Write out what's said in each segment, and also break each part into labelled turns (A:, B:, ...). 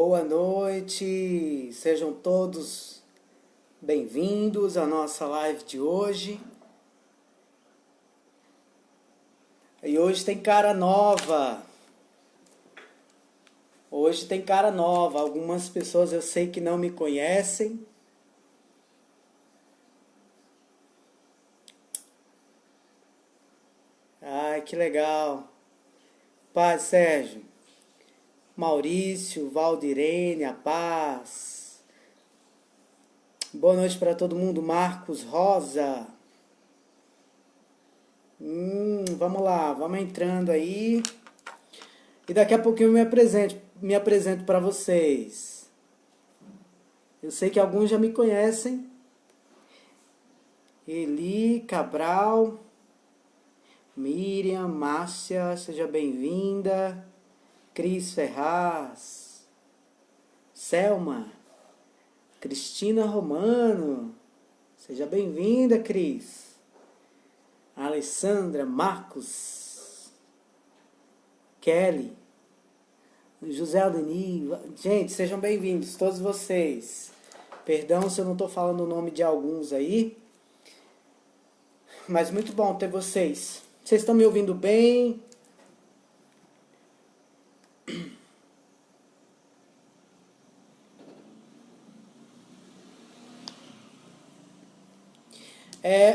A: Boa noite, sejam todos bem-vindos à nossa live de hoje. E hoje tem cara nova. Hoje tem cara nova. Algumas pessoas eu sei que não me conhecem. Ai, que legal. Paz, Sérgio. Maurício, Valdirene, a paz. Boa noite para todo mundo. Marcos, Rosa. Vamos lá, vamos entrando aí. E daqui a pouquinho eu me apresento para vocês. Eu sei que alguns já me conhecem. Eli, Cabral, Miriam, Márcia, seja bem-vinda. Cris Ferraz, Selma, Cristina Romano, seja bem-vinda, Cris. Alessandra, Marcos, Kelly, José Aldeni, gente, sejam bem-vindos, todos vocês. Perdão se eu não estou falando o nome de alguns aí, mas muito bom ter vocês. Vocês estão me ouvindo bem?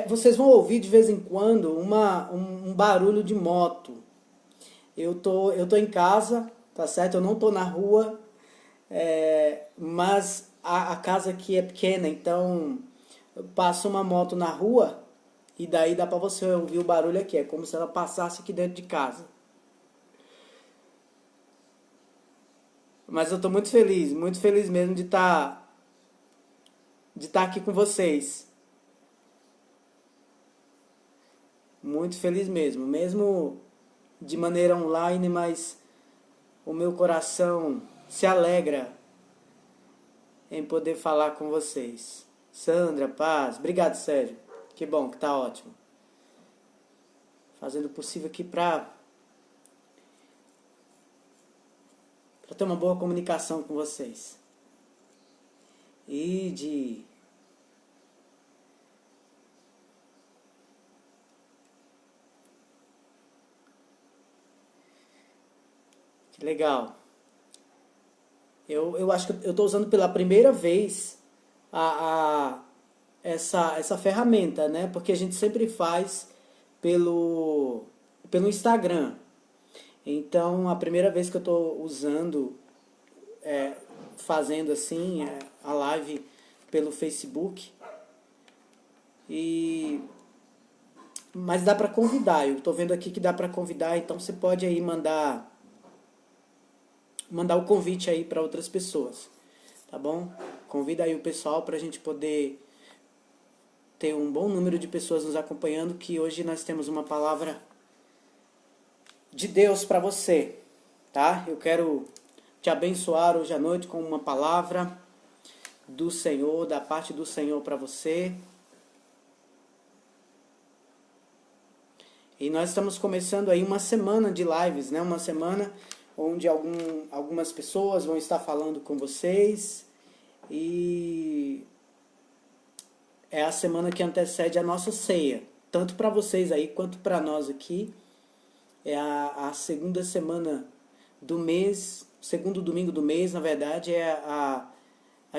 A: Vocês vão ouvir de vez em quando um barulho de moto. Eu tô em casa, tá certo? Eu não tô na rua, mas a casa aqui é pequena, então passa uma moto na rua e daí dá pra você ouvir o barulho aqui. É como se ela passasse aqui dentro de casa. Mas eu tô muito feliz mesmo de estar aqui com vocês. Muito feliz mesmo de maneira online, mas o meu coração se alegra em poder falar com vocês. Sandra, paz, obrigado, Sérgio, que bom, que tá ótimo. Fazendo o possível aqui para ter uma boa comunicação com vocês. Que legal. Eu acho que eu estou usando pela primeira vez essa ferramenta, né? Porque a gente sempre faz pelo Instagram. Então, a primeira vez que eu estou usando, fazendo assim, a live pelo Facebook. Mas dá para convidar. Eu estou vendo aqui que dá para convidar, então você pode aí mandar o convite aí para outras pessoas, tá bom? Convida aí o pessoal para a gente poder ter um bom número de pessoas nos acompanhando, que hoje nós temos uma palavra de Deus para você, tá? Eu quero te abençoar hoje à noite com uma palavra do Senhor, da parte do Senhor para você. E nós estamos começando aí uma semana de lives, né? Uma semana onde algumas pessoas vão estar falando com vocês, e é a semana que antecede a nossa ceia, tanto para vocês aí quanto para nós aqui. É a segunda semana do mês, segundo domingo do mês, na verdade, a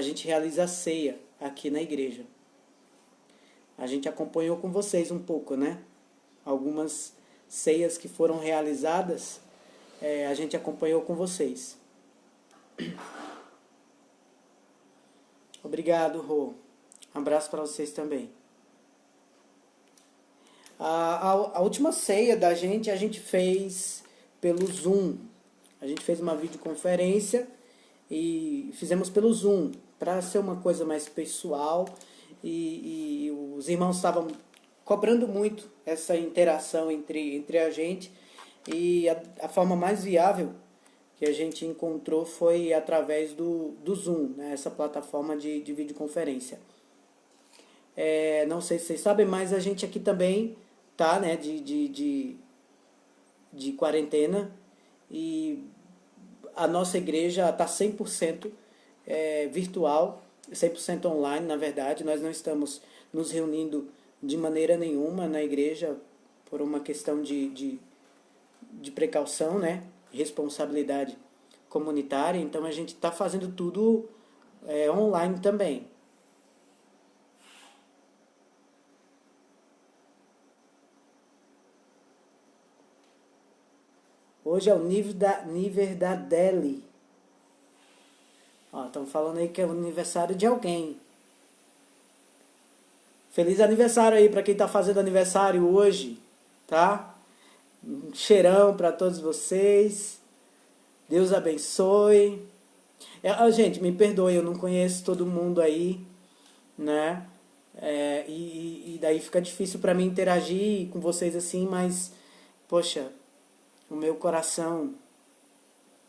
A: gente realiza a ceia aqui na igreja. A gente acompanhou com vocês um pouco, né? Algumas ceias que foram realizadas, a gente acompanhou com vocês. Obrigado, Rô. Um abraço para vocês também. A última ceia da gente, a gente fez pelo Zoom. A gente fez uma videoconferência e fizemos pelo Zoom, para ser uma coisa mais pessoal. E os irmãos estavam cobrando muito essa interação entre a gente. E a forma mais viável que a gente encontrou foi através do Zoom, né? Essa plataforma de videoconferência. Não sei se vocês sabem, mas a gente aqui também tá, né, de quarentena, e a nossa igreja está 100% virtual, 100% online, na verdade. Nós não estamos nos reunindo de maneira nenhuma na igreja por uma questão de precaução, né? Responsabilidade comunitária. Então a gente está fazendo tudo online também. Hoje é o nível da Deli. Estão falando aí que é o aniversário de alguém. Feliz aniversário aí para quem está fazendo aniversário hoje, tá? Um cheirão para todos vocês. Deus abençoe. Gente, me perdoe, eu não conheço todo mundo aí, né? E daí fica difícil para mim interagir com vocês assim, mas, poxa, o meu coração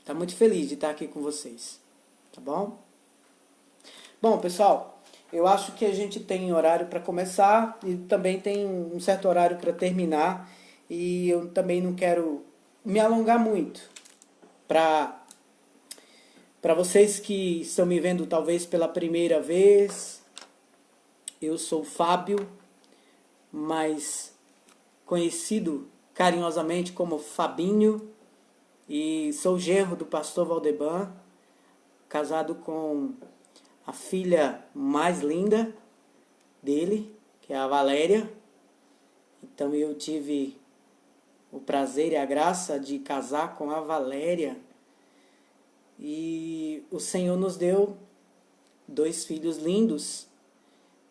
A: está muito feliz de estar aqui com vocês, tá bom? Bom, pessoal, eu acho que a gente tem horário para começar e também tem um certo horário para terminar, e eu também não quero me alongar muito. Para vocês que estão me vendo talvez pela primeira vez, eu sou Fábio, mas conhecido carinhosamente como Fabinho, e sou genro do pastor Valdeban, casado com a filha mais linda dele, que é a Valéria. Então eu tive o prazer e a graça de casar com a Valéria, e o Senhor nos deu 2 filhos lindos,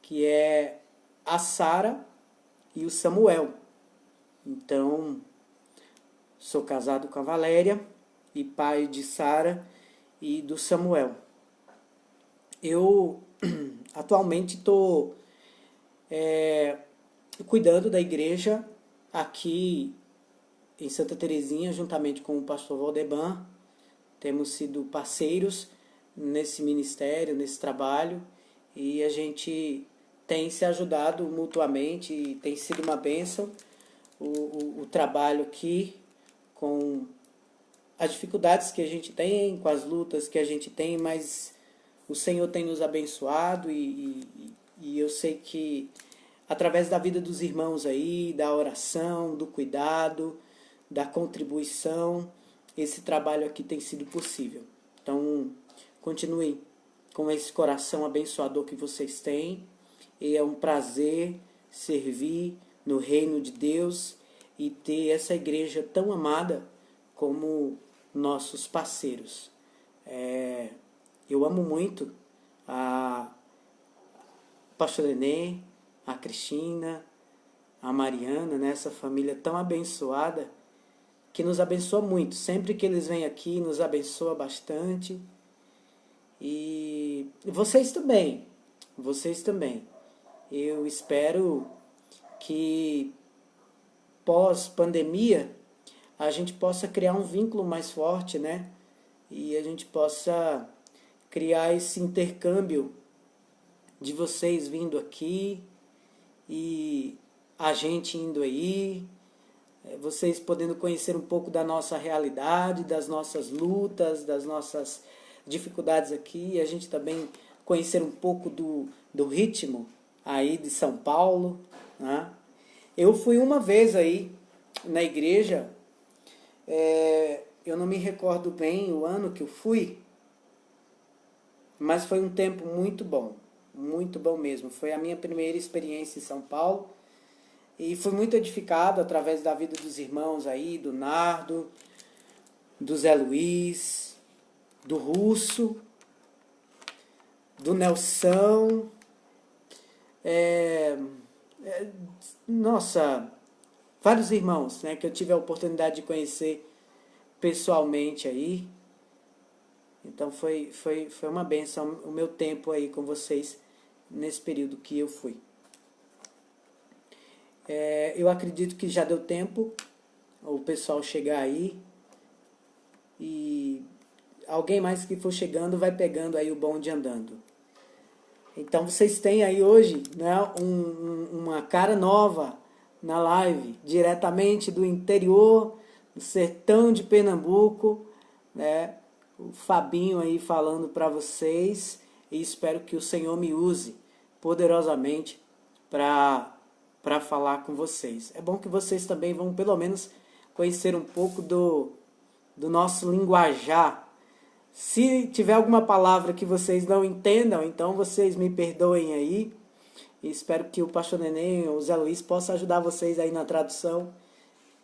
A: que é a Sara e o Samuel. Então, sou casado com a Valéria e pai de Sara e do Samuel. Eu atualmente estou cuidando da igreja aqui em Santa Terezinha, juntamente com o pastor Valdeban. Temos sido parceiros nesse ministério, nesse trabalho, e a gente tem se ajudado mutuamente e tem sido uma bênção o trabalho aqui, com as dificuldades que a gente tem, com as lutas que a gente tem, mas o Senhor tem nos abençoado, e eu sei que através da vida dos irmãos aí, da oração, do cuidado, da contribuição, esse trabalho aqui tem sido possível. Então, continuem com esse coração abençoador que vocês têm, e é um prazer servir no reino de Deus e ter essa igreja tão amada como nossos parceiros. Eu amo muito a pastor Nenê, a Cristina, a Mariana, né? Essa família tão abençoada, que nos abençoa muito. Sempre que eles vêm aqui, nos abençoa bastante. E vocês também. Eu espero que pós-pandemia a gente possa criar um vínculo mais forte, né? E a gente possa criar esse intercâmbio de vocês vindo aqui e a gente indo aí, vocês podendo conhecer um pouco da nossa realidade, das nossas lutas, das nossas dificuldades aqui, e a gente também conhecer um pouco do ritmo aí de São Paulo, né? Eu fui uma vez aí na igreja, eu não me recordo bem o ano que eu fui, mas foi um tempo muito bom mesmo. Foi a minha primeira experiência em São Paulo, e fui muito edificado através da vida dos irmãos aí, do Nardo, do Zé Luiz, do Russo, do Nelson, vários irmãos, né, que eu tive a oportunidade de conhecer pessoalmente aí. Então foi uma bênção o meu tempo aí com vocês nesse período que eu fui. Eu acredito que já deu tempo o pessoal chegar aí, e alguém mais que for chegando vai pegando aí o bonde andando. Então vocês têm aí hoje, né, uma cara nova na live, diretamente do interior, do sertão de Pernambuco, né? o Fabinho aí falando para vocês e espero que o Senhor me use poderosamente para falar com vocês. É bom que vocês também vão pelo menos conhecer um pouco do nosso linguajar. Se tiver alguma palavra que vocês não entendam, então vocês me perdoem aí. E espero que o Pastor Neném ou o Zé Luiz possam ajudar vocês aí na tradução,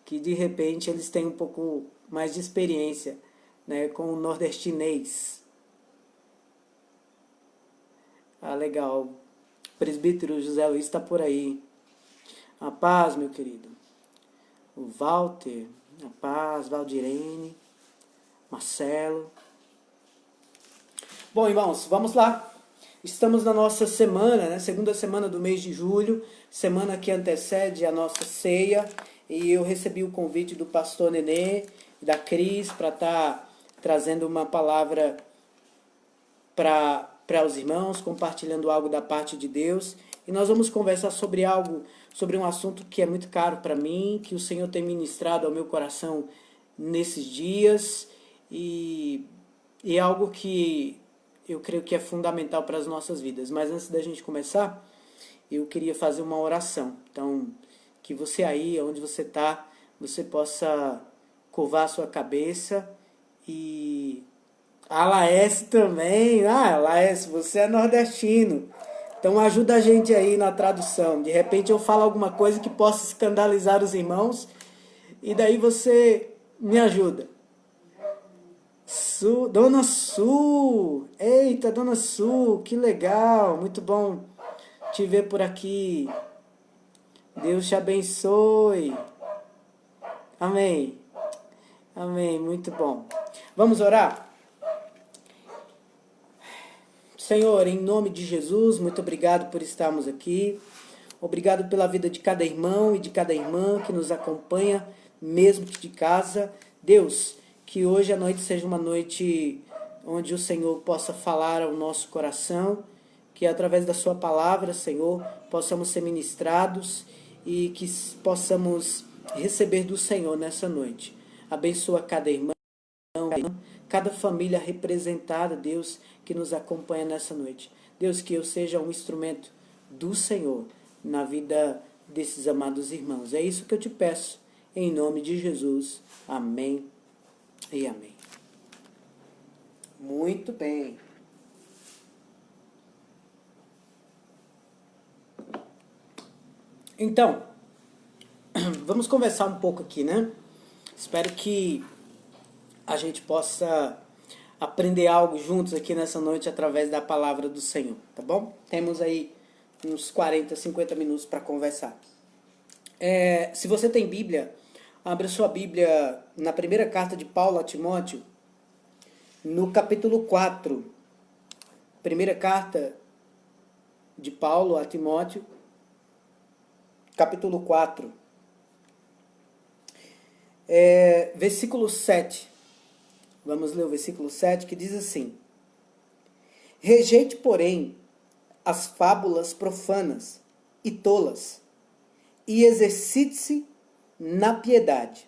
A: que de repente eles têm um pouco mais de experiência, né, com o nordestinês. Ah, legal. O presbítero José Luiz está por aí. A paz, meu querido. O Walter, a paz, Valdirene, Marcelo. Bom, irmãos, vamos lá. Estamos na nossa semana, né? Segunda semana do mês de julho, semana que antecede a nossa ceia. E eu recebi o convite do pastor Nenê e da Cris para estar trazendo uma palavra para os irmãos, compartilhando algo da parte de Deus. E nós vamos conversar sobre um assunto que é muito caro para mim, que o Senhor tem ministrado ao meu coração nesses dias. E é algo que eu creio que é fundamental para as nossas vidas. Mas antes da gente começar, eu queria fazer uma oração. Então, que você aí, onde você está, você possa curvar a sua cabeça e... A Laércio também. Ah, Laércio, você é nordestino. Então ajuda a gente aí na tradução. De repente eu falo alguma coisa que possa escandalizar os irmãos e daí você me ajuda. Dona Su, eita, Dona Su, que legal, muito bom te ver por aqui. Deus te abençoe. Amém. Amém, muito bom. Vamos orar? Senhor, em nome de Jesus, muito obrigado por estarmos aqui. Obrigado pela vida de cada irmão e de cada irmã que nos acompanha, mesmo que de casa. Deus, que hoje à noite seja uma noite onde o Senhor possa falar ao nosso coração, que através da sua palavra, Senhor, possamos ser ministrados e que possamos receber do Senhor nessa noite. Abençoa cada irmão, cada família representada, Deus, que nos acompanha nessa noite. Deus, que eu seja um instrumento do Senhor na vida desses amados irmãos. É isso que eu te peço, em nome de Jesus. Amém e amém. Muito bem. Então, vamos conversar um pouco aqui, né? Espero que a gente possa aprender algo juntos aqui nessa noite através da palavra do Senhor, tá bom? Temos aí uns 40, 50 minutos para conversar. Se você tem Bíblia, abra sua Bíblia na primeira carta de Paulo a Timóteo, no capítulo 4. Primeira carta de Paulo a Timóteo, capítulo 4. Versículo 7. Vamos ler o versículo 7, que diz assim: Rejeite, porém, as fábulas profanas e tolas, e exercite-se na piedade.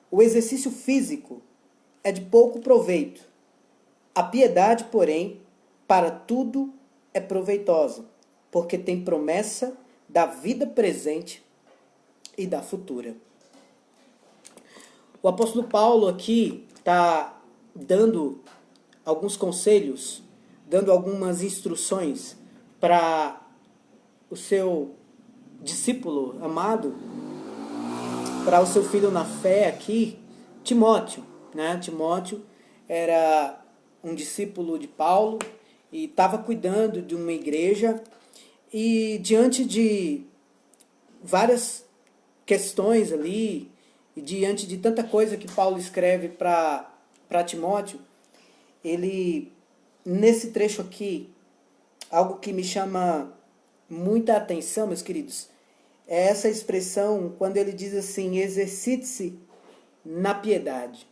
A: O exercício físico é de pouco proveito. A piedade, porém, para tudo é proveitosa, porque tem promessa da vida presente e da futura. O apóstolo Paulo aqui está dando alguns conselhos, dando algumas instruções para o seu discípulo amado, para o seu filho na fé aqui, Timóteo, né? Timóteo era um discípulo de Paulo e estava cuidando de uma igreja e diante de várias questões ali e diante de tanta coisa que Paulo escreve para Timóteo, ele, nesse trecho aqui, algo que me chama muita atenção, meus queridos, é essa expressão quando ele diz assim: exercite-se na piedade.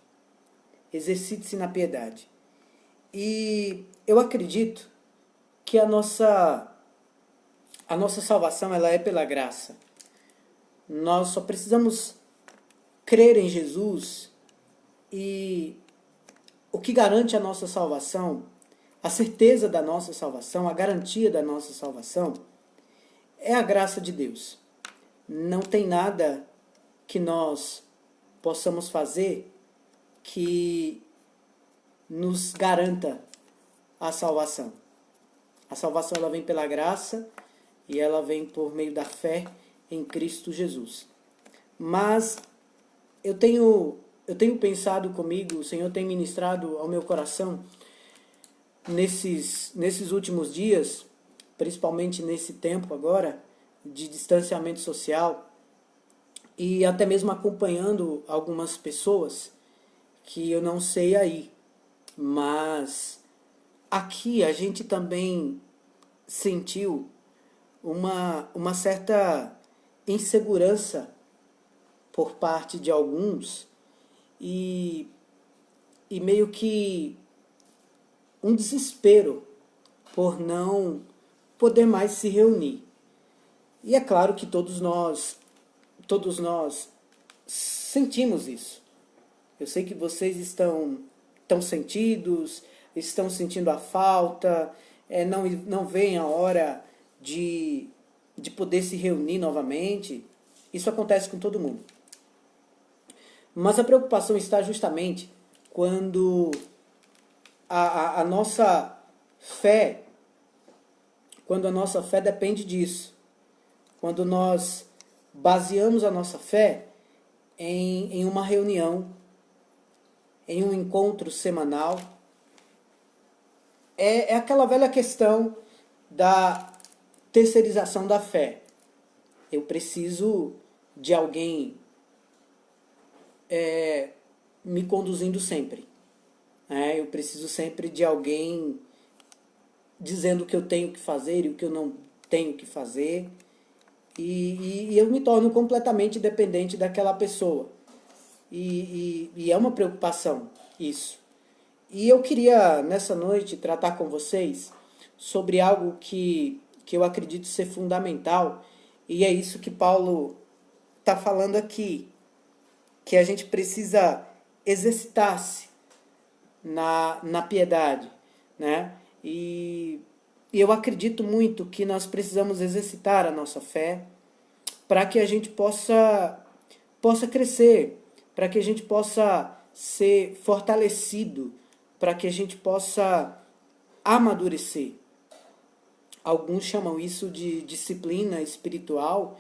A: Exercite-se na piedade. E eu acredito que a nossa salvação ela é pela graça. Nós só precisamos crer em Jesus e o que garante a nossa salvação, a certeza da nossa salvação, a garantia da nossa salvação, é a graça de Deus. Não tem nada que nós possamos fazer que nos garanta a salvação. A salvação ela vem pela graça e ela vem por meio da fé em Cristo Jesus. Mas eu tenho pensado comigo, o Senhor tem ministrado ao meu coração nesses últimos dias, principalmente nesse tempo agora de distanciamento social, e até mesmo acompanhando algumas pessoas que eu não sei aí, mas aqui a gente também sentiu uma certa insegurança por parte de alguns e meio que um desespero por não poder mais se reunir. E é claro que todos nós sentimos isso. Eu sei que vocês estão sentidos, estão sentindo a falta, não veem a hora de poder se reunir novamente. Isso acontece com todo mundo. Mas a preocupação está justamente quando a nossa fé, depende disso. Quando nós baseamos a nossa fé em uma reunião, em um encontro semanal, é aquela velha questão da terceirização da fé. Eu preciso de alguém me conduzindo sempre. Eu preciso sempre de alguém dizendo o que eu tenho que fazer e o que eu não tenho que fazer. E eu me torno completamente dependente daquela pessoa. E é uma preocupação isso. E eu queria, nessa noite, tratar com vocês sobre algo que eu acredito ser fundamental, e é isso que Paulo está falando aqui, que a gente precisa exercitar-se na piedade, né? E eu acredito muito que nós precisamos exercitar a nossa fé para que a gente possa crescer, para que a gente possa ser fortalecido, para que a gente possa amadurecer. Alguns chamam isso de disciplina espiritual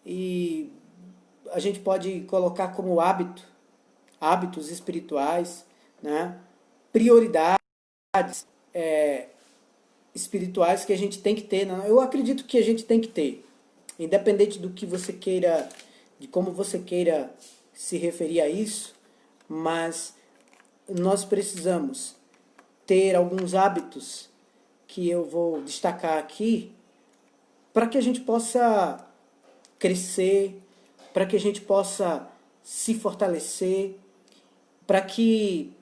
A: e a gente pode colocar como hábitos espirituais, né? Prioridades espirituais que a gente tem que ter. Eu acredito que a gente tem que ter, independente do que você queira, de como você queira se referir a isso, mas nós precisamos ter alguns hábitos que eu vou destacar aqui para que a gente possa crescer, para que a gente possa se fortalecer, para que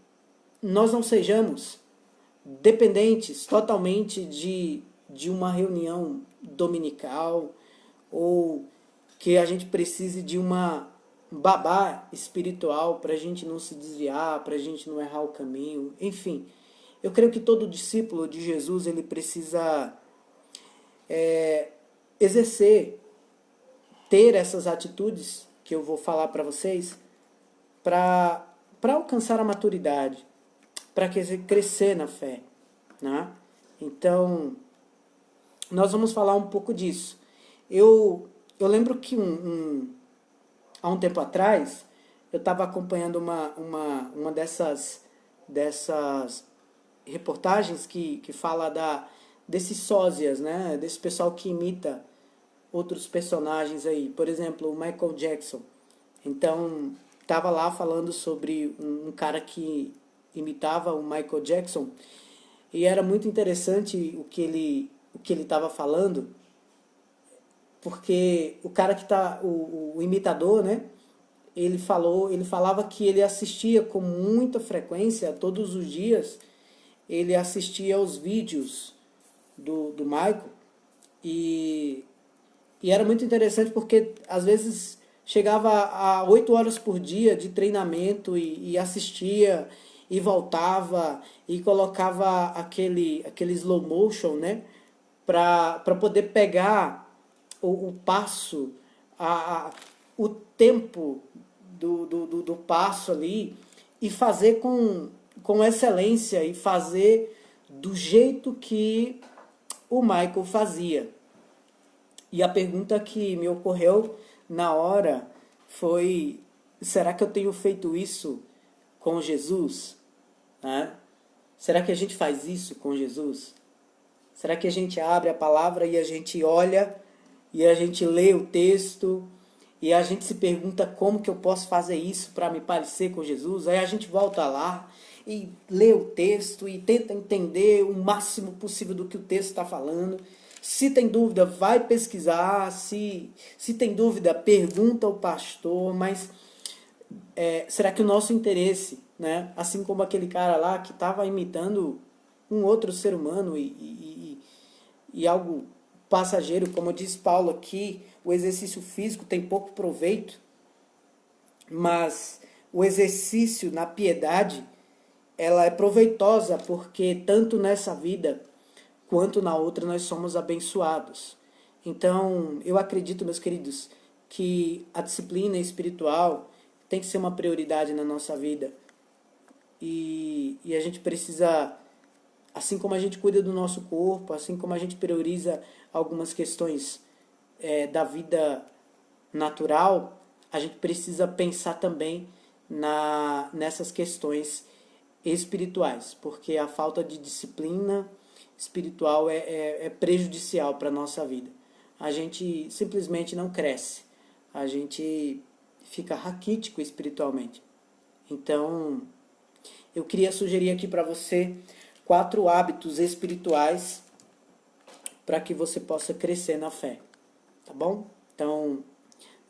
A: nós não sejamos dependentes totalmente de uma reunião dominical, ou que a gente precise de uma babá espiritual para a gente não se desviar, para a gente não errar o caminho. Enfim, eu creio que todo discípulo de Jesus ele precisa exercer, ter essas atitudes que eu vou falar para vocês para alcançar a maturidade, para crescer na fé, né? Então, nós vamos falar um pouco disso. Eu lembro que há um tempo atrás, eu estava acompanhando uma dessas reportagens que fala desses sósias, né? Desse pessoal que imita outros personagens aí. Por exemplo, o Michael Jackson. Então, estava lá falando sobre um cara que imitava o Michael Jackson, e era muito interessante o que ele estava falando, porque o cara que tá, o imitador, né? Ele falava que ele assistia com muita frequência, todos os dias, ele assistia aos vídeos do Michael, e era muito interessante porque às vezes chegava a 8 horas por dia de treinamento e assistia, e voltava e colocava aquele slow motion, né? Para poder pegar o passo, o tempo do passo ali e fazer com excelência e fazer do jeito que o Michael fazia. E a pergunta que me ocorreu na hora foi: será que eu tenho feito isso com Jesus? Né? Será que a gente faz isso com Jesus? Será que a gente abre a palavra e a gente olha e a gente lê o texto e a gente se pergunta como que eu posso fazer isso para me parecer com Jesus? Aí a gente volta lá e lê o texto e tenta entender o máximo possível do que o texto está falando. Se tem dúvida, vai pesquisar. Se tem dúvida, pergunta ao pastor. Mas será que o nosso interesse, né, assim como aquele cara lá que estava imitando um outro ser humano e algo passageiro, como diz Paulo aqui, o exercício físico tem pouco proveito, mas o exercício na piedade, ela é proveitosa, porque tanto nessa vida quanto na outra nós somos abençoados. Então, eu acredito, meus queridos, que a disciplina espiritual tem que ser uma prioridade na nossa vida. E a gente precisa, assim como a gente cuida do nosso corpo, assim como a gente prioriza algumas questões da vida natural, a gente precisa pensar também nessas questões espirituais, porque a falta de disciplina espiritual é prejudicial para a nossa vida. A gente simplesmente não cresce, a gente fica raquítico espiritualmente. Então, eu queria sugerir aqui para você 4 hábitos espirituais para que você possa crescer na fé, tá bom? Então,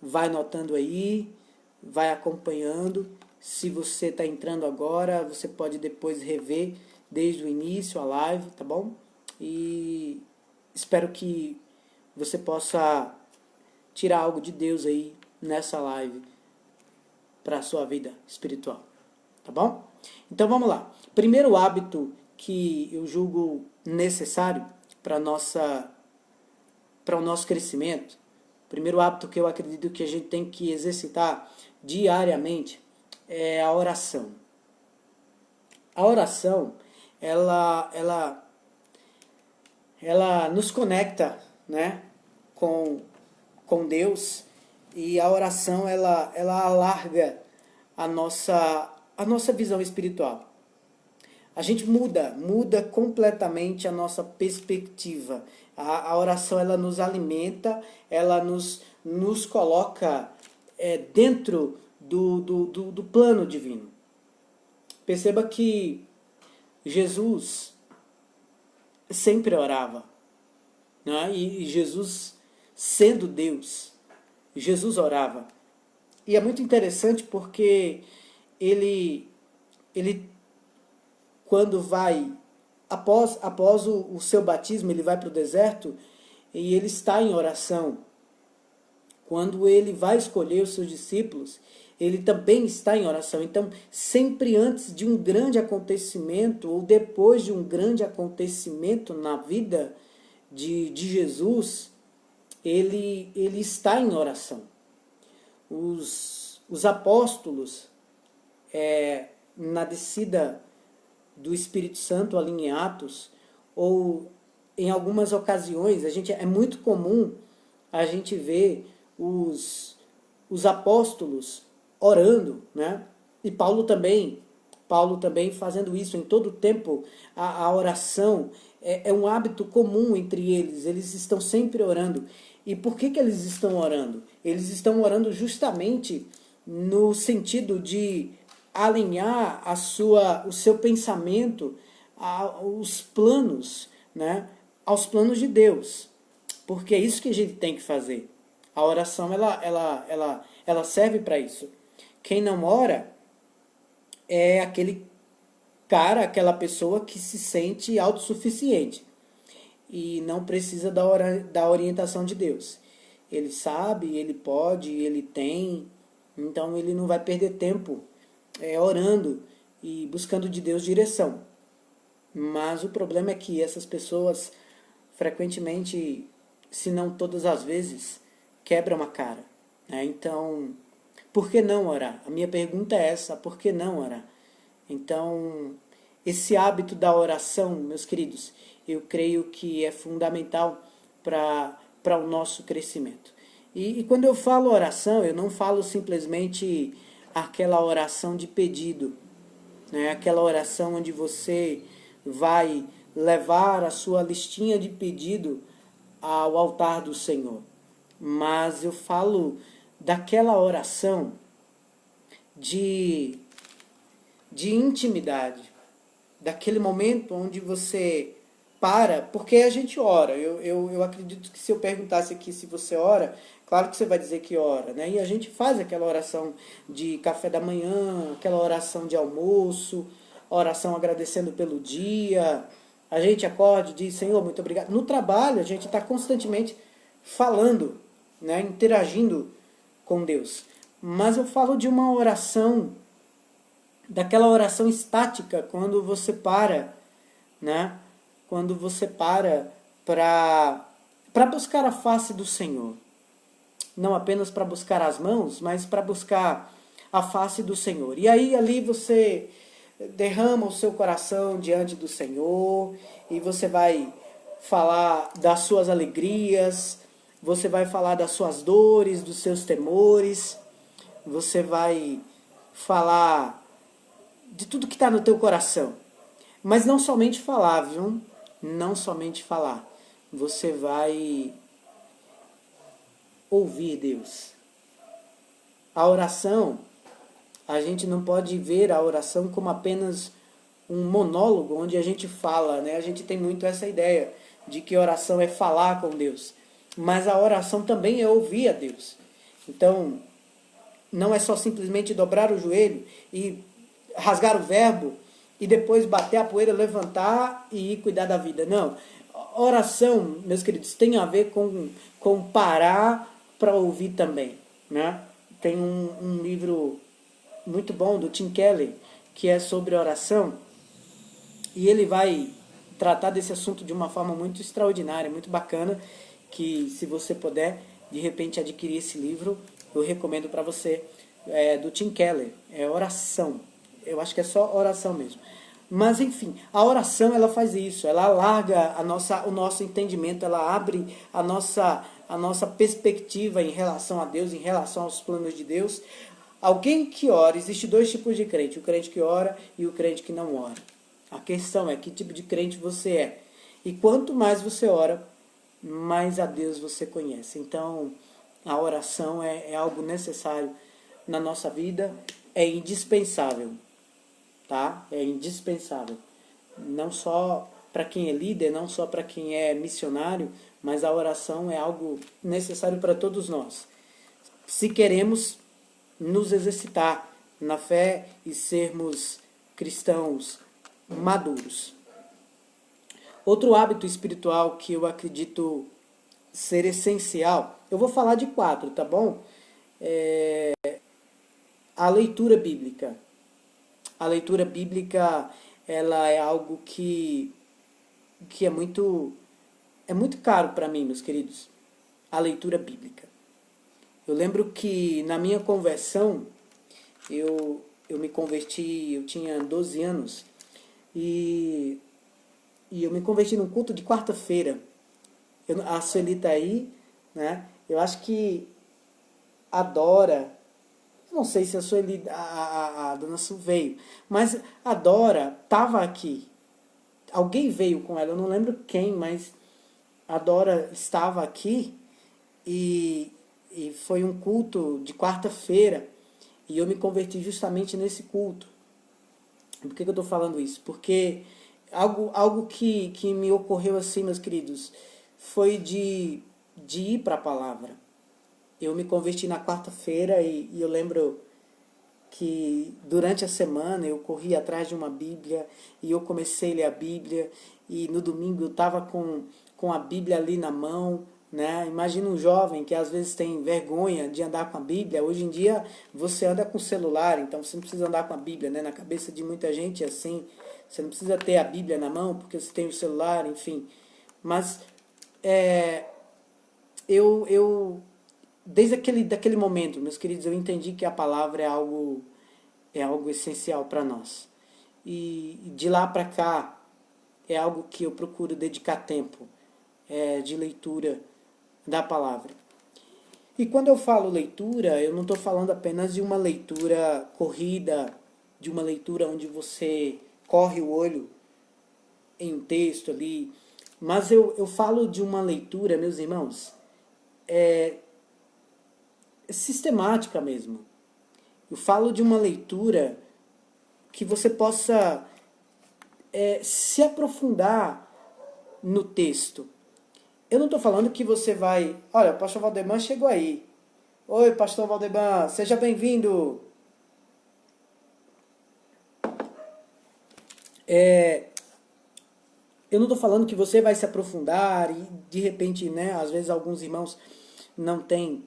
A: vai anotando aí, vai acompanhando. Se você está entrando agora, você pode depois rever desde o início a live, tá bom? E espero que você possa tirar algo de Deus aí nessa live para a sua vida espiritual, tá bom? Então vamos lá. Primeiro hábito que eu julgo necessário para o nosso crescimento, primeiro hábito que eu acredito que a gente tem que exercitar diariamente é a oração. A oração, ela nos conecta, né, com Deus, e a oração ela alarga a nossa visão espiritual. A gente muda completamente a nossa perspectiva. A oração ela nos alimenta, ela nos coloca dentro do plano divino. Perceba que Jesus sempre orava, né? E Jesus, sendo Deus, Jesus orava. E é muito interessante porque ele quando vai, após o seu batismo, ele vai para o deserto e ele está em oração. Quando ele vai escolher os seus discípulos, ele também está em oração. Então, sempre antes de um grande acontecimento ou depois de um grande acontecimento na vida de Jesus, ele está em oração. Os apóstolos, na descida do Espírito Santo ali em Atos, ou em algumas ocasiões, é muito comum a gente ver os apóstolos orando, né? E Paulo também fazendo isso em todo o tempo. A oração é um hábito comum entre eles estão sempre orando. E por que eles estão orando? Eles estão orando justamente no sentido de alinhar o seu pensamento aos planos, né? Aos planos de Deus. Porque é isso que a gente tem que fazer. A oração ela serve para isso. Quem não ora é aquele cara, aquela pessoa que se sente autossuficiente e não precisa da orientação de Deus. Ele sabe, ele pode, ele tem, então ele não vai perder tempo orando e buscando de Deus direção. Mas o problema é que essas pessoas frequentemente, se não todas as vezes, quebram a cara, né? Então, por que não orar? A minha pergunta é essa, por que não orar? Então, esse hábito da oração, meus queridos, eu creio que é fundamental para o nosso crescimento. E quando eu falo oração, eu não falo simplesmente aquela oração de pedido, né? Aquela oração onde você vai levar a sua listinha de pedido ao altar do Senhor. Mas eu falo daquela oração de intimidade, daquele momento onde você para, porque a gente ora. Eu acredito que se eu perguntasse aqui se você ora, claro que você vai dizer que ora, né? E a gente faz aquela oração de café da manhã, aquela oração de almoço, oração agradecendo pelo dia. A gente acorda e diz, Senhor, muito obrigado. No trabalho, a gente está constantemente falando, né? Interagindo com Deus. Mas eu falo de uma oração, daquela oração estática, quando você para, né? Quando você para buscar a face do Senhor. Não apenas para buscar as mãos, mas para buscar a face do Senhor. E aí ali você derrama o seu coração diante do Senhor e você vai falar das suas alegrias, você vai falar das suas dores, dos seus temores, você vai falar de tudo que está no teu coração. Mas não somente falar, viu? Não somente falar. Você vai ouvir Deus. A oração, a gente não pode ver a oração como apenas um monólogo onde a gente fala, né? A gente tem muito essa ideia de que oração é falar com Deus. Mas a oração também é ouvir a Deus. Então, não é só simplesmente dobrar o joelho e rasgar o verbo e depois bater a poeira, levantar e ir cuidar da vida. Não. Oração, meus queridos, tem a ver com parar para ouvir também, né? Tem um livro muito bom do Tim Keller, que é sobre oração, e ele vai tratar desse assunto de uma forma muito extraordinária, muito bacana, que se você puder, de repente, adquirir esse livro, eu recomendo para você, do Tim Keller, é oração. Eu acho que é só oração mesmo. Mas, enfim, a oração, ela faz isso, ela alarga o nosso entendimento, ela abre a nossa perspectiva em relação a Deus, em relação aos planos de Deus. Alguém que ora, existe dois tipos de crente, o crente que ora e o crente que não ora. A questão é que tipo de crente você é. E quanto mais você ora, mais a Deus você conhece. Então, a oração é algo necessário na nossa vida, é indispensável. Tá? É indispensável. Não só para quem é líder, não só para quem é missionário, mas a oração é algo necessário para todos nós. Se queremos nos exercitar na fé e sermos cristãos maduros. Outro hábito espiritual que eu acredito ser essencial, eu vou falar de 4, tá bom? A leitura bíblica. A leitura bíblica, ela é algo que é muito caro para mim, meus queridos. A leitura bíblica. Eu lembro que na minha conversão, eu me converti, eu tinha 12 anos, e eu me converti num culto de quarta-feira. A Sueli tá aí, né? Eu acho que adora. Não sei se a Sueli, a dona Su veio, mas a Dora estava aqui. Alguém veio com ela, eu não lembro quem, mas a Dora estava aqui e foi um culto de quarta-feira e eu me converti justamente nesse culto. Por que eu estou falando isso? Porque algo que me ocorreu assim, meus queridos, foi de ir para a palavra. Eu me converti na quarta-feira e eu lembro que durante a semana eu corri atrás de uma Bíblia e eu comecei a ler a Bíblia e no domingo eu estava com a Bíblia ali na mão, né? Imagina um jovem que às vezes tem vergonha de andar com a Bíblia. Hoje em dia você anda com o celular, então você não precisa andar com a Bíblia, né? Na cabeça de muita gente é assim, você não precisa ter a Bíblia na mão porque você tem o celular, enfim. Mas eu desde daquele momento, meus queridos, eu entendi que a palavra é algo essencial para nós. E de lá para cá é algo que eu procuro dedicar tempo de leitura da palavra. E quando eu falo leitura, eu não estou falando apenas de uma leitura corrida, de uma leitura onde você corre o olho em um texto ali, mas eu falo de uma leitura, meus irmãos, sistemática mesmo. Eu falo de uma leitura que você possa se aprofundar no texto. Eu não estou falando que você vai... Olha, o pastor Valdemar chegou aí. Oi, pastor Valdemar, seja bem-vindo. Eu não estou falando que você vai se aprofundar e, de repente, né, às vezes alguns irmãos não têm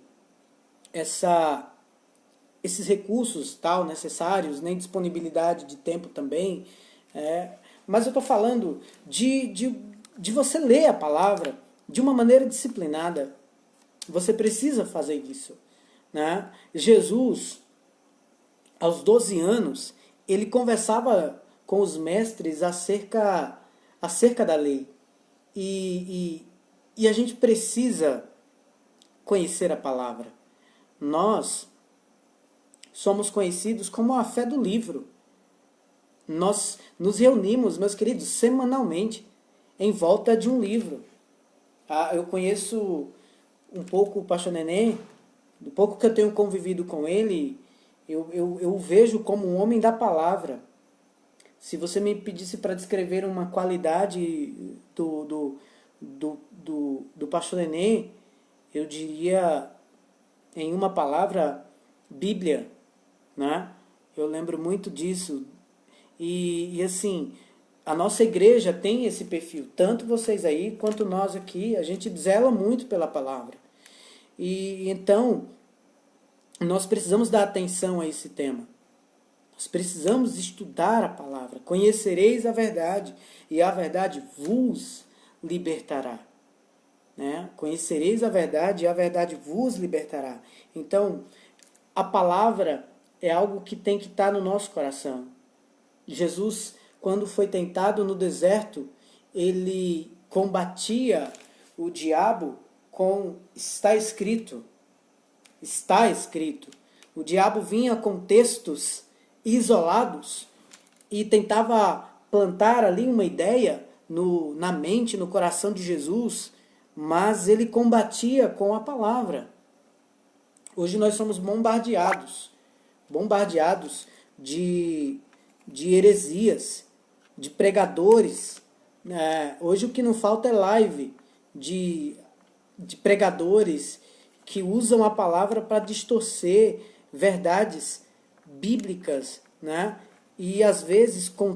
A: esses recursos tal necessários, nem disponibilidade de tempo também. Mas eu estou falando de você ler a palavra de uma maneira disciplinada. Você precisa fazer isso, né? Jesus, aos 12 anos, ele conversava com os mestres acerca da lei. E a gente precisa conhecer a palavra. Nós somos conhecidos como a fé do livro. Nós nos reunimos, meus queridos, semanalmente em volta de um livro. Eu conheço um pouco o pastor Nenê, do pouco que eu tenho convivido com ele, eu o vejo como um homem da palavra. Se você me pedisse para descrever uma qualidade do pastor Nenê, eu diria, em uma palavra, Bíblia, né? Eu lembro muito disso. E assim, a nossa igreja tem esse perfil, tanto vocês aí quanto nós aqui, a gente zela muito pela palavra. E então, nós precisamos dar atenção a esse tema. Nós precisamos estudar a palavra. Conhecereis a verdade, e a verdade vos libertará. Né? Conhecereis a verdade, e a verdade vos libertará. Então, a palavra é algo que tem que estar no nosso coração. Jesus, quando foi tentado no deserto, ele combatia o diabo com está escrito. Está escrito. O diabo vinha com textos isolados e tentava plantar ali uma ideia na mente, no coração de Jesus, mas ele combatia com a palavra. Hoje nós somos bombardeados de heresias, de pregadores. Hoje o que não falta é live de pregadores que usam a palavra para distorcer verdades bíblicas, né? E às vezes com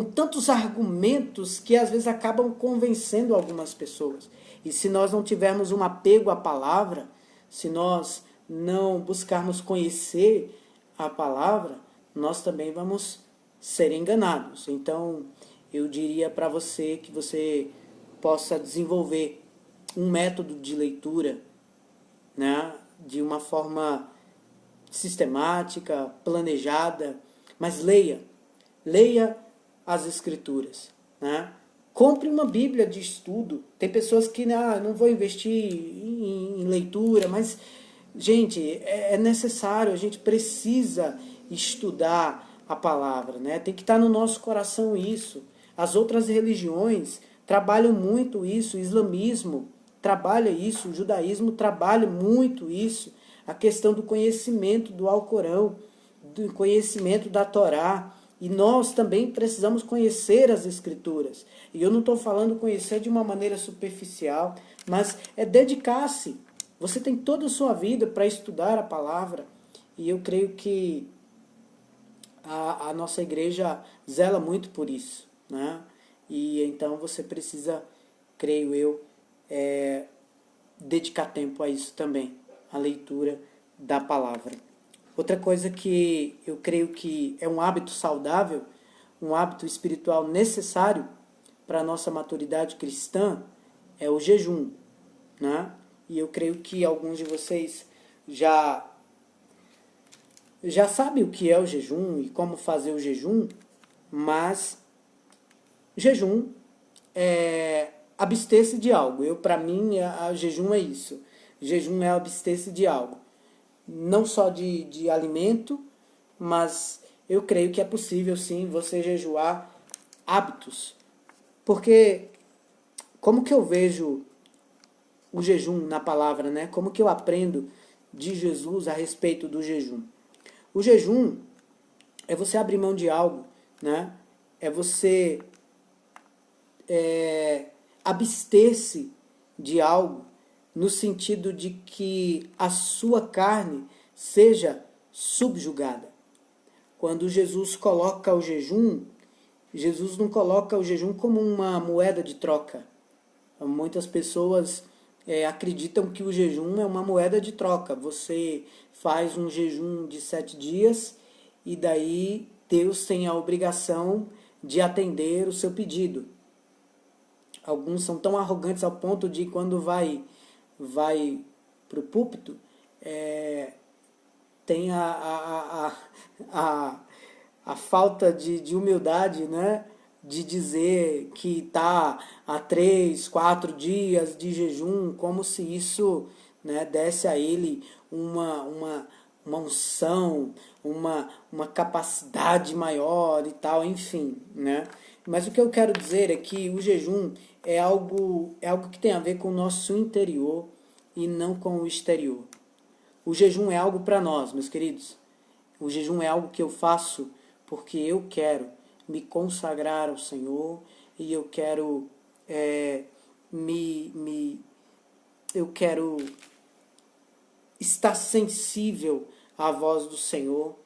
A: tantos argumentos que às vezes acabam convencendo algumas pessoas. E se nós não tivermos um apego à palavra, se nós não buscarmos conhecer a palavra, nós também vamos ser enganados. Então, eu diria para você que você possa desenvolver um método de leitura, né, de uma forma sistemática, planejada, mas leia as Escrituras, né? Compre uma Bíblia de estudo. Tem pessoas que não vou investir em leitura, mas, gente, é necessário, a gente precisa estudar a palavra, né? Tem que estar no nosso coração isso. As outras religiões trabalham muito isso, o islamismo trabalha isso, o judaísmo trabalha muito isso, a questão do conhecimento do Alcorão, do conhecimento da Torá. E nós também precisamos conhecer as Escrituras. E eu não estou falando conhecer de uma maneira superficial, mas é dedicar-se. Você tem toda a sua vida para estudar a palavra. E eu creio que a nossa igreja zela muito por isso, né? E então você precisa creio eu, dedicar tempo a isso também, a leitura da palavra. Outra coisa que eu creio que é um hábito saudável, um hábito espiritual necessário para a nossa maturidade cristã, é o jejum, né? E eu creio que alguns de vocês já sabem o que é o jejum e como fazer o jejum, mas jejum é abster-se de algo. Para mim, o jejum é isso. Jejum é abster-se de algo. Não só de alimento, mas eu creio que é possível sim você jejuar hábitos. Porque como que eu vejo o jejum na palavra, né? Como que eu aprendo de Jesus a respeito do jejum? O jejum é você abrir mão de algo, né? É você abster-se de algo no sentido de que a sua carne seja subjugada. Quando Jesus coloca o jejum, Jesus não coloca o jejum como uma moeda de troca. Muitas pessoas acreditam que o jejum é uma moeda de troca. Você faz um jejum de 7 dias e daí Deus tem a obrigação de atender o seu pedido. Alguns são tão arrogantes ao ponto de quando vai para o púlpito, tem a falta de humildade, né? De dizer que está há 3, 4 dias de jejum, como se isso, né, desse a ele uma unção, uma capacidade maior e tal, enfim, né? Mas o que eu quero dizer é que o jejum é algo que tem a ver com o nosso interior e não com o exterior. O jejum é algo para nós, meus queridos. O jejum é algo que eu faço porque eu quero me consagrar ao Senhor e eu quero eu quero estar sensível à voz do Senhor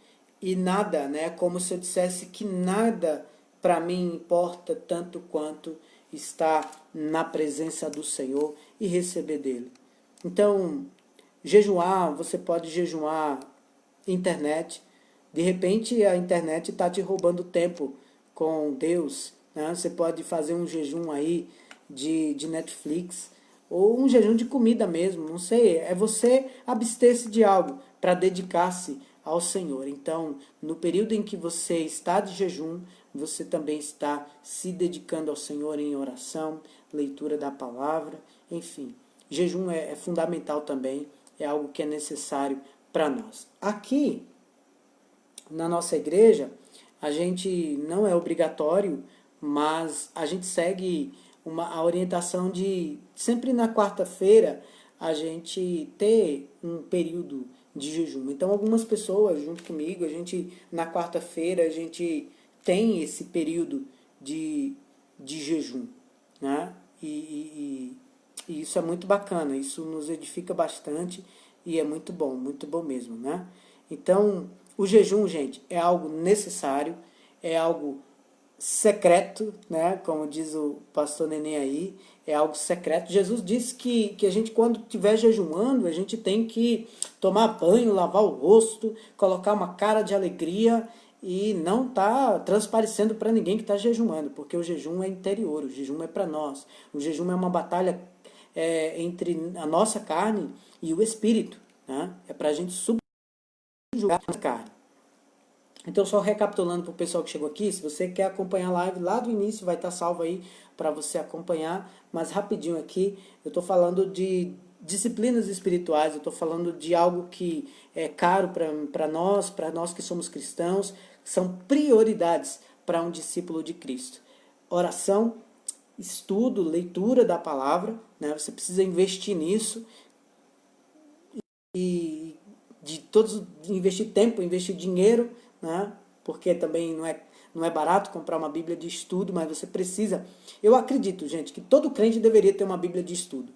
A: e nada, né? Como se eu dissesse que nada para mim importa tanto quanto estar na presença do Senhor e receber dele. Então, jejuar, você pode jejuar internet. De repente a internet está te roubando tempo com Deus, né? Você pode fazer um jejum aí de Netflix ou um jejum de comida mesmo, não sei. É você abster-se de algo para dedicar-se ao Senhor. Então, no período em que você está de jejum, você também está se dedicando ao Senhor em oração, leitura da palavra, enfim. Jejum é fundamental também, é algo que é necessário para nós. Aqui, na nossa igreja, a gente não é obrigatório, mas a gente segue a orientação de sempre na quarta-feira a gente ter um período de jejum. Então algumas pessoas junto comigo, a gente na quarta-feira a gente tem esse período de jejum, né? E isso é muito bacana, isso nos edifica bastante e é muito bom mesmo, né? Então, o jejum, gente, é algo necessário, é algo secreto, né? Como diz o pastor Neném aí, é algo secreto. Jesus disse que a gente, quando estiver jejuando, a gente tem que tomar banho, lavar o rosto, colocar uma cara de alegria e não tá transparecendo para ninguém que está jejuando, porque o jejum é interior, o jejum é para nós. O jejum é uma batalha entre a nossa carne e o espírito, né? É para a gente subjugar a carne. Então, só recapitulando para o pessoal que chegou aqui, se você quer acompanhar a live lá do início, vai estar salvo aí para você acompanhar. Mas rapidinho aqui, eu estou falando de disciplinas espirituais, eu estou falando de algo que é caro para nós que somos cristãos, são prioridades para um discípulo de Cristo. Oração, estudo, leitura da palavra, né? Você precisa investir nisso e investir tempo, investir dinheiro, né? Porque também não é barato comprar uma Bíblia de estudo, mas você precisa. Eu acredito, gente, que todo crente deveria ter uma Bíblia de estudo.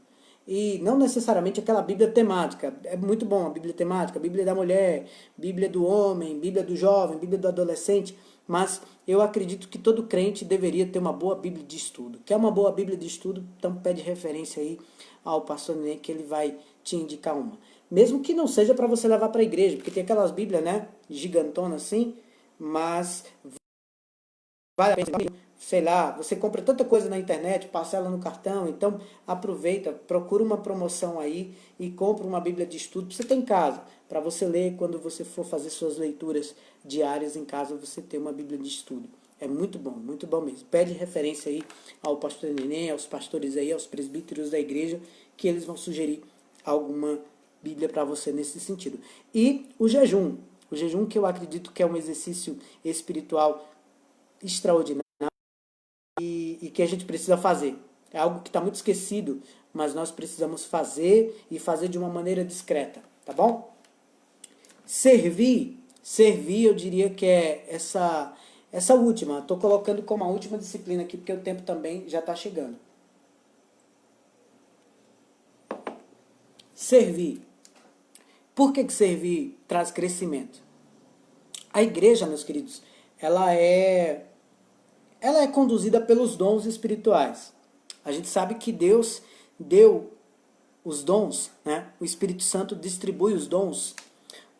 A: E não necessariamente aquela Bíblia temática. É muito bom a Bíblia temática, Bíblia da mulher, Bíblia do homem, Bíblia do jovem, Bíblia do adolescente. mas eu acredito que todo crente deveria ter uma boa Bíblia de estudo. Quer uma boa Bíblia de estudo? Então pede referência aí ao pastor Nenê, que ele vai te indicar uma. Mesmo que não seja para você levar para a igreja, porque tem aquelas Bíblias, né, gigantonas assim, mas vale a pena, sei lá, você compra tanta coisa na internet, parcela no cartão, então aproveita, procura uma promoção aí e compra uma Bíblia de estudo para você ter em casa, para você ler quando você for fazer suas leituras diárias em casa, você ter uma Bíblia de estudo. É muito bom mesmo. Pede referência aí ao pastor Neném, aos pastores aí, aos presbíteros da igreja, que eles vão sugerir alguma Bíblia para você nesse sentido. E o jejum que eu acredito que é um exercício espiritual extraordinário e que a gente precisa fazer. É algo que está muito esquecido, mas nós precisamos fazer e fazer de uma maneira discreta, tá bom? Servir eu diria que é essa última. Estou colocando como a última disciplina aqui, porque o tempo também já está chegando. Servir. Por que servir traz crescimento? A igreja, meus queridos, ela é conduzida pelos dons espirituais. A gente sabe que Deus deu os dons, né? O Espírito Santo distribui os dons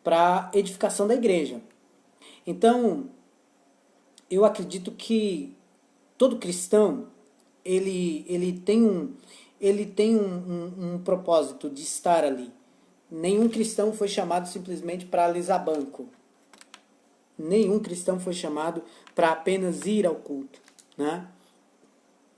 A: para edificação da igreja. Então, eu acredito que todo cristão ele tem um propósito de estar ali. Nenhum cristão foi chamado simplesmente para alisar banco. Nenhum cristão foi chamado para apenas ir ao culto, né?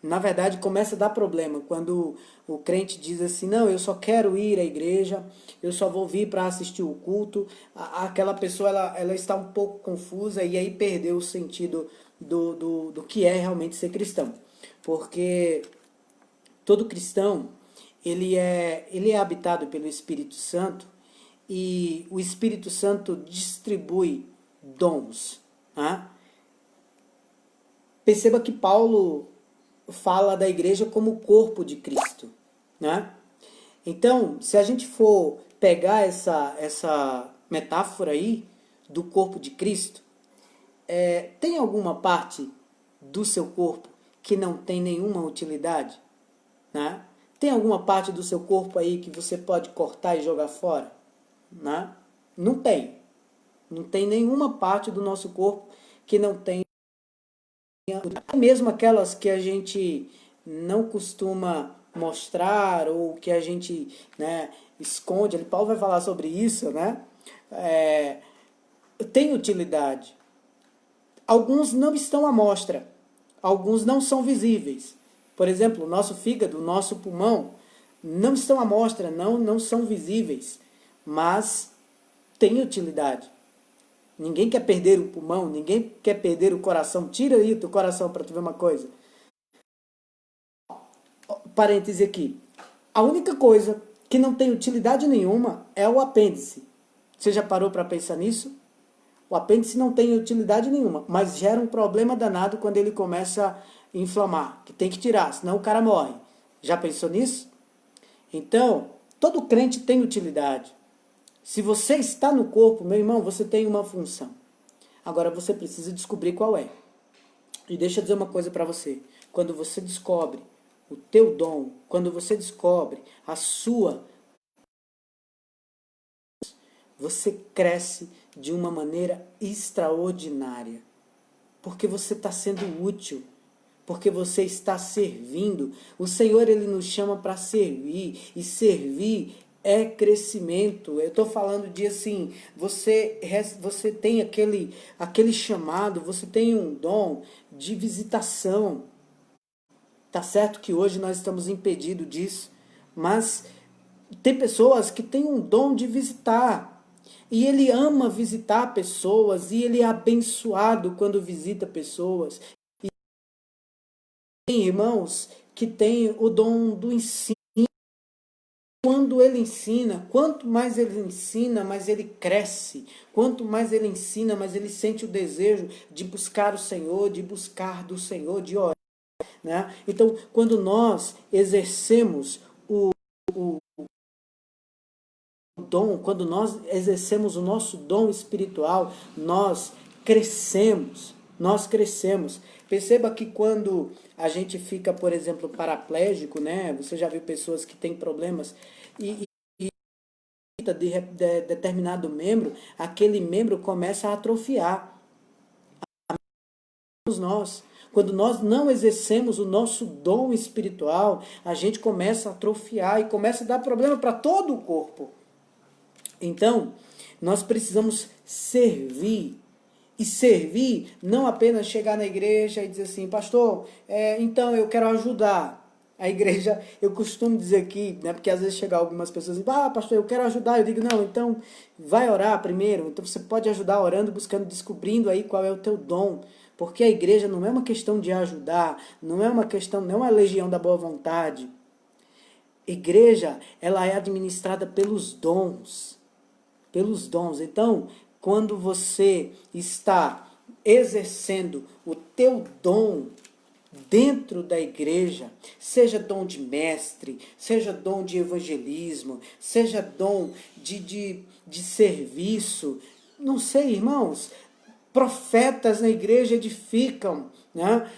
A: Na verdade, começa a dar problema quando o crente diz assim, não, eu só quero ir à igreja, eu só vou vir para assistir o culto. Aquela pessoa ela está um pouco confusa e aí perdeu o sentido do que é realmente ser cristão. Porque todo cristão, ele é habitado pelo Espírito Santo e o Espírito Santo distribui dons. Né? Perceba que Paulo fala da igreja como o corpo de Cristo. Né? Então, se a gente for pegar essa metáfora aí do corpo de Cristo, tem alguma parte do seu corpo que não tem nenhuma utilidade? Né? Tem alguma parte do seu corpo aí que você pode cortar e jogar fora? Né? Não tem. Não tem nenhuma parte do nosso corpo que não tenha. Mesmo aquelas que a gente não costuma mostrar ou que a gente, né, esconde. Paulo vai falar sobre isso, né? Tem utilidade. Alguns não estão à mostra. Alguns não são visíveis. Por exemplo, o nosso fígado, o nosso pulmão, não estão à mostra, não são visíveis, mas têm utilidade. Ninguém quer perder o pulmão, ninguém quer perder o coração. Tira aí o teu coração para tu ver uma coisa. Parêntese aqui. A única coisa que não tem utilidade nenhuma é o apêndice. Você já parou para pensar nisso? O apêndice não tem utilidade nenhuma, mas gera um problema danado quando ele começa a inflamar, que tem que tirar, senão o cara morre. Já pensou nisso? Então, todo crente tem utilidade. Se você está no corpo, meu irmão, você tem uma função. Agora você precisa descobrir qual é. E deixa eu dizer uma coisa para você. Quando você descobre o teu dom, quando você descobre a sua, você cresce de uma maneira extraordinária. Porque você está sendo útil. Porque você está servindo. O Senhor, Ele nos chama para servir. E servir é crescimento. Eu estou falando de assim, você tem aquele chamado, você tem um dom de visitação. Tá certo que hoje nós estamos impedidos disso, mas tem pessoas que têm um dom de visitar. E ele ama visitar pessoas, e ele é abençoado quando visita pessoas. E tem irmãos que têm o dom do ensino. Quando ele ensina, quanto mais ele ensina, mais ele cresce. Quanto mais ele ensina, mais ele sente o desejo de buscar o Senhor, de buscar do Senhor, de orar. Né? Então, quando nós exercemos o dom, quando nós exercemos o nosso dom espiritual, nós crescemos. nós crescemos. Perceba que quando a gente fica, por exemplo, paraplégico, né? Você já viu pessoas que têm problemas e de determinado membro, aquele membro começa a atrofiar. Nós, quando nós não exercemos o nosso dom espiritual, a gente começa a atrofiar e começa a dar problema para todo o corpo. Então, nós precisamos servir. E servir, não apenas chegar na igreja e dizer assim, pastor, então eu quero ajudar. A igreja, eu costumo dizer aqui, né, porque às vezes chegam algumas pessoas e dizem, pastor, eu quero ajudar. Eu digo, não, então vai orar primeiro. Então você pode ajudar orando, buscando, descobrindo aí qual é o teu dom. Porque a igreja não é uma questão de ajudar, não é uma questão, não é uma legião da boa vontade. Igreja, ela é administrada pelos dons. Pelos dons. Então, quando você está exercendo o teu dom dentro da igreja, seja dom de mestre, seja dom de evangelismo, seja dom de serviço, não sei, irmãos, profetas na igreja edificam, né?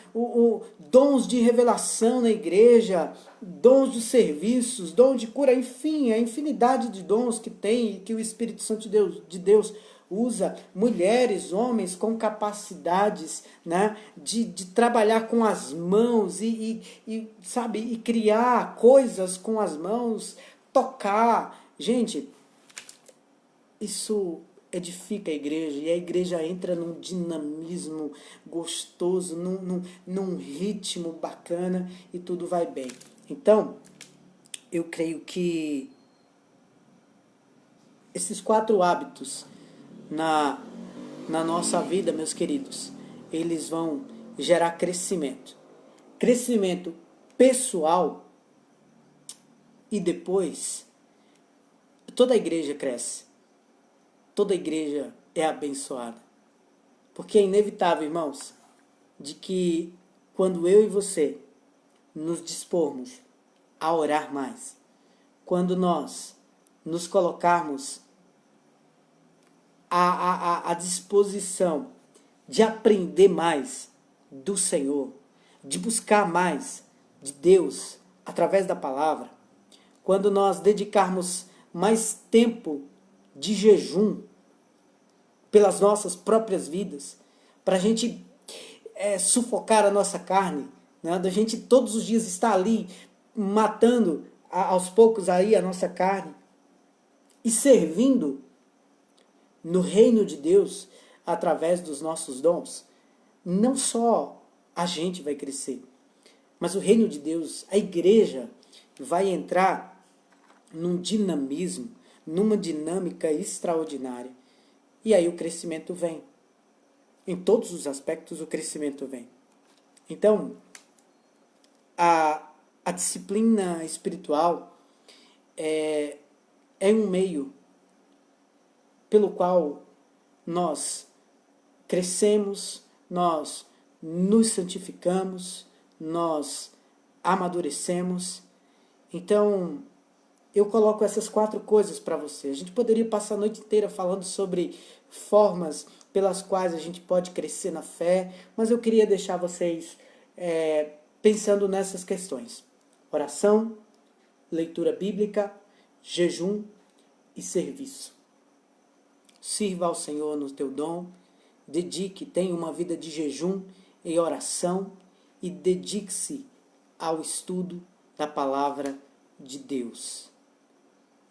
A: Dons de revelação na igreja, dons de serviços, dom de cura, enfim, a infinidade de dons que tem e que o Espírito Santo de Deus usa, mulheres, homens com capacidades, né, de trabalhar com as mãos sabe, e criar coisas com as mãos, tocar. Gente, isso edifica a igreja e a igreja entra num dinamismo gostoso, num ritmo bacana e tudo vai bem. Então, eu creio que esses 4 hábitos na nossa vida, meus queridos, eles vão gerar crescimento. Crescimento pessoal e depois toda a igreja cresce. Toda a igreja é abençoada. Porque é inevitável, irmãos, de que quando eu e você nos dispormos a orar mais, quando nós nos colocarmos à disposição de aprender mais do Senhor, de buscar mais de Deus através da palavra, quando nós dedicarmos mais tempo de jejum pelas nossas próprias vidas, para a gente sufocar a nossa carne, né? Da gente todos os dias estar ali matando aos poucos aí a nossa carne e servindo no reino de Deus através dos nossos dons, não só a gente vai crescer, mas o reino de Deus, a igreja vai entrar num dinamismo, numa dinâmica extraordinária. E aí o crescimento vem. Em todos os aspectos o crescimento vem. Então, a disciplina espiritual é um meio pelo qual nós crescemos, nós nos santificamos, nós amadurecemos. Então, eu coloco essas 4 coisas para você. A gente poderia passar a noite inteira falando sobre formas pelas quais a gente pode crescer na fé, mas eu queria deixar vocês pensando nessas questões. Oração, leitura bíblica, jejum e serviço. Sirva ao Senhor no teu dom, tenha uma vida de jejum e oração e dedique-se ao estudo da palavra de Deus.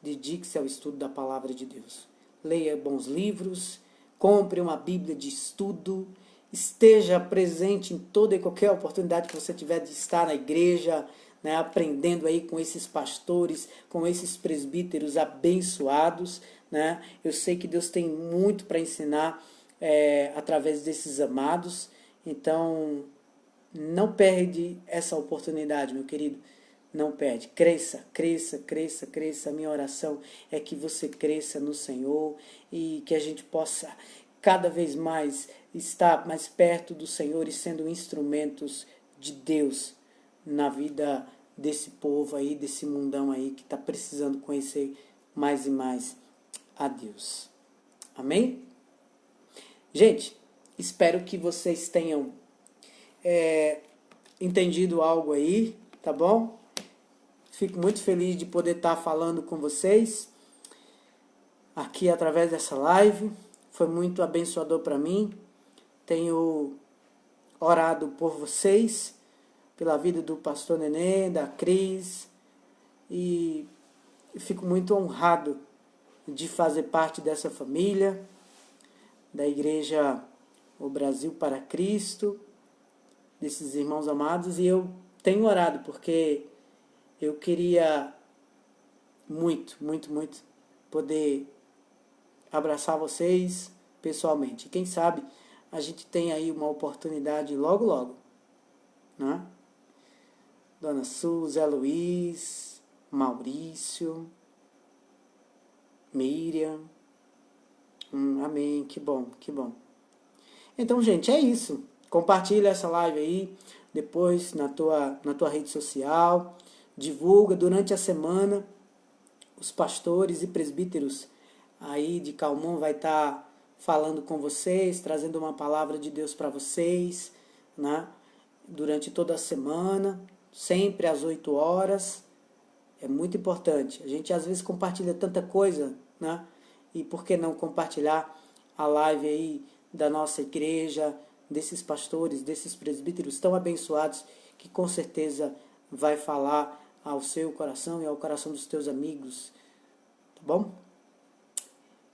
A: Dedique-se ao estudo da palavra de Deus. Leia bons livros, compre uma Bíblia de estudo, esteja presente em toda e qualquer oportunidade que você tiver de estar na igreja, né, aprendendo aí com esses pastores, com esses presbíteros abençoados, né? Eu sei que Deus tem muito para ensinar através desses amados, então não perde essa oportunidade, meu querido. Não perde. Cresça, cresça, cresça, cresça. A minha oração é que você cresça no Senhor e que a gente possa cada vez mais estar mais perto do Senhor e sendo instrumentos de Deus na vida desse povo aí, desse mundão aí que está precisando conhecer mais e mais a Deus. Amém? Gente, espero que vocês tenham entendido algo aí, tá bom? Fico muito feliz de poder estar falando com vocês aqui através dessa live. Foi muito abençoador para mim. Tenho orado por vocês, pela vida do pastor Nenê, da Cris, e fico muito honrado de fazer parte dessa família, da Igreja O Brasil para Cristo, desses irmãos amados, e eu tenho orado porque eu queria muito poder abraçar vocês pessoalmente. Quem sabe a gente tem aí uma oportunidade logo, né? Dona Su, Zé Luiz, Maurício, Miriam. Amém, que bom. Então, gente, é isso. Compartilha essa live aí, depois na tua rede social, divulga durante a semana. Os pastores e presbíteros aí de Calmon vai estar falando com vocês, trazendo uma palavra de Deus para vocês, né? Durante toda a semana, sempre às 8 horas. É muito importante. A gente às vezes compartilha tanta coisa, né? E por que não compartilhar a live aí da nossa igreja, desses pastores, desses presbíteros tão abençoados, que com certeza vai falar ao seu coração e ao coração dos teus amigos, tá bom?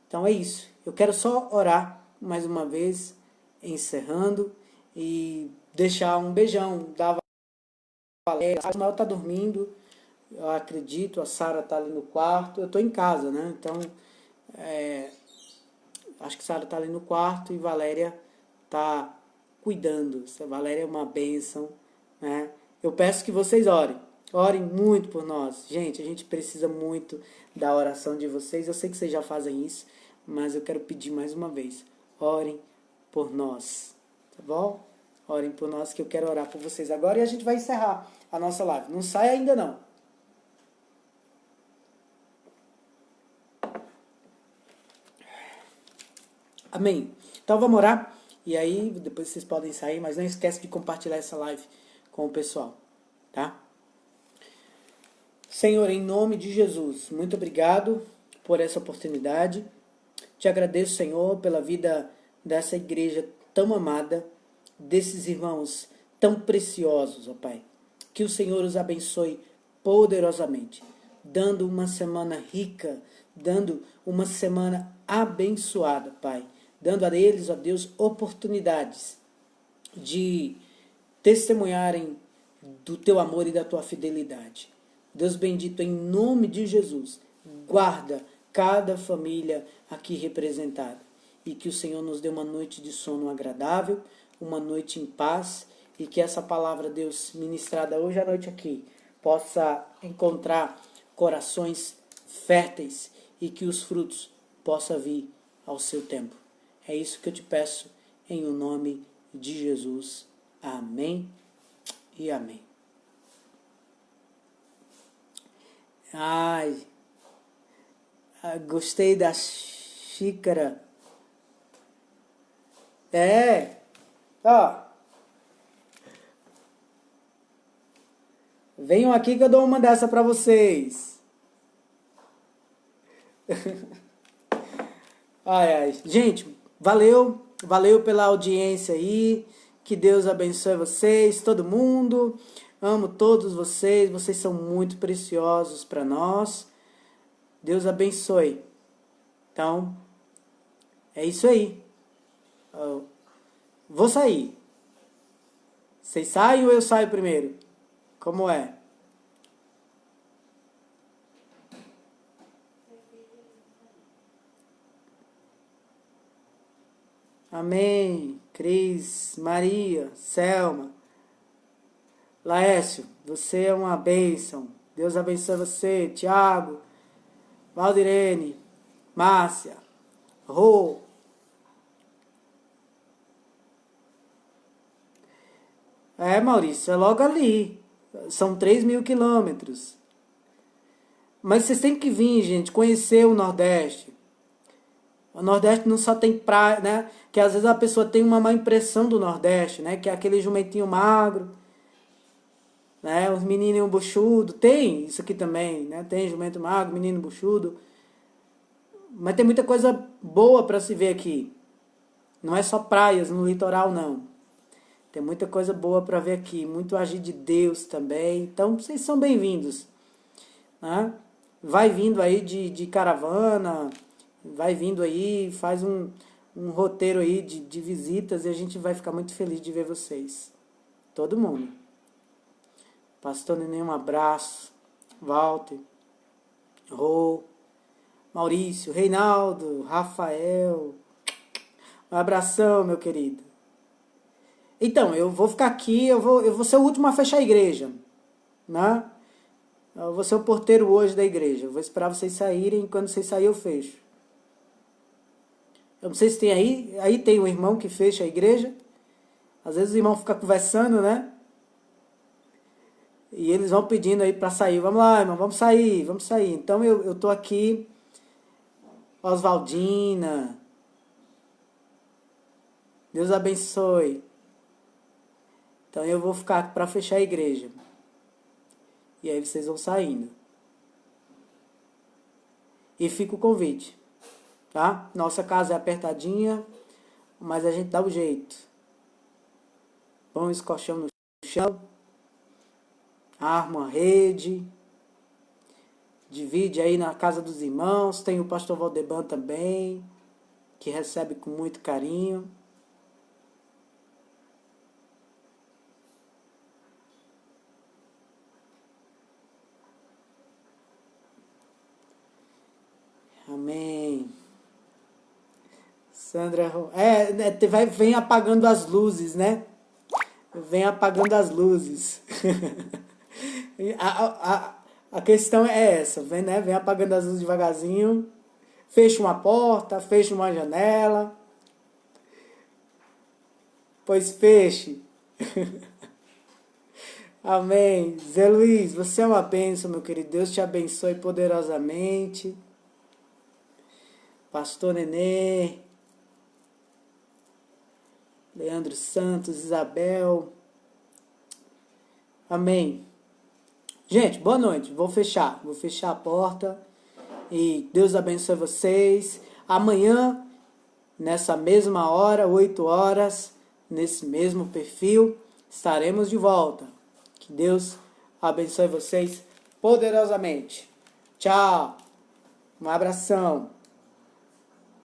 A: Então é isso. Eu quero só orar mais uma vez, encerrando, e deixar um beijão da Valéria. A Samuel está dormindo, eu acredito, a Sara está ali no quarto, eu estou em casa, né? Então, acho que Sara está ali no quarto e Valéria está cuidando. Essa Valéria é uma bênção, né? Eu peço que vocês orem muito por nós. Gente, a gente precisa muito da oração de vocês. Eu sei que vocês já fazem isso, mas eu quero pedir mais uma vez. Orem por nós, tá bom? Orem por nós, que eu quero orar por vocês agora, e a gente vai encerrar a nossa live. Não sai ainda não. Amém. Então vamos orar. E aí, depois vocês podem sair, mas não esquece de compartilhar essa live com o pessoal, tá? Senhor, em nome de Jesus, muito obrigado por essa oportunidade. Te agradeço, Senhor, pela vida dessa igreja tão amada, desses irmãos tão preciosos, ó Pai. Que o Senhor os abençoe poderosamente, dando uma semana rica, dando uma semana abençoada, Pai. Dando a eles, ó Deus, oportunidades de testemunharem do Teu amor e da Tua fidelidade. Deus bendito, em nome de Jesus, guarda cada família aqui representada. E que o Senhor nos dê uma noite de sono agradável, uma noite em paz, e que essa palavra, Deus, ministrada hoje à noite aqui, possa encontrar corações férteis e que os frutos possam vir ao seu tempo. É isso que eu te peço, em o nome de Jesus. Amém e amém. Ai, gostei da xícara. Ó. Venham aqui que eu dou uma dessa para vocês. Ai. Gente, valeu pela audiência aí. Que Deus abençoe vocês, todo mundo. Amo todos vocês. Vocês são muito preciosos para nós. Deus abençoe. Então, é isso aí. Vou sair. Vocês saem ou eu saio primeiro? Como é? Amém. Cris, Maria, Selma, Laércio, você é uma bênção. Deus abençoe você. Tiago, Valdirene, Márcia, Rô. Maurício, é logo ali. São 3.000 quilômetros. Mas vocês têm que vir, gente, conhecer o Nordeste. O Nordeste não só tem praia, né? Que às vezes a pessoa tem uma má impressão do Nordeste, né? Que é aquele jumentinho magro, né? Os menininhos buchudo, tem isso aqui também, né? Tem jumento magro, menino buchudo, mas tem muita coisa boa para se ver aqui. Não é só praias no litoral, não. Tem muita coisa boa para ver aqui, muito agir de Deus também. Então, vocês são bem-vindos, né? Vai vindo aí de caravana, vai vindo aí, faz um roteiro aí de visitas e a gente vai ficar muito feliz de ver vocês. Todo mundo. Pastor Neném, um abraço. Walter, Rô, Maurício, Reinaldo, Rafael. Um abração, meu querido. Então, eu vou ficar aqui, eu vou ser o último a fechar a igreja, né? Eu vou ser o porteiro hoje da igreja. Eu vou esperar vocês saírem, quando vocês saírem eu fecho. Eu não sei se tem aí tem um irmão que fecha a igreja. Às vezes o irmão fica conversando, né? E eles vão pedindo aí para sair. Vamos lá, irmão, vamos sair, vamos sair. Então eu tô aqui, Oswaldina. Deus abençoe. Então eu vou ficar para fechar a igreja. E aí vocês vão saindo. E fica o convite, tá? Nossa casa é apertadinha, mas a gente dá o jeito. Põe esse colchão no chão, arma a rede, divide aí na casa dos irmãos. Tem o pastor Valdeban também, que recebe com muito carinho. Amém. Sandra, vem apagando as luzes, né? Vem apagando as luzes. A questão é essa, vem apagando as luzes devagarzinho. Fecha uma porta, fecha uma janela. Pois feche. Amém. Zé Luiz, você é uma bênção, meu querido. Deus te abençoe poderosamente. Pastor Nenê, Leandro Santos, Isabel. Amém. Gente, boa noite. Vou fechar a porta. E Deus abençoe vocês. Amanhã, nessa mesma hora, 8 horas, nesse mesmo perfil, estaremos de volta. Que Deus abençoe vocês poderosamente. Tchau. Um abração.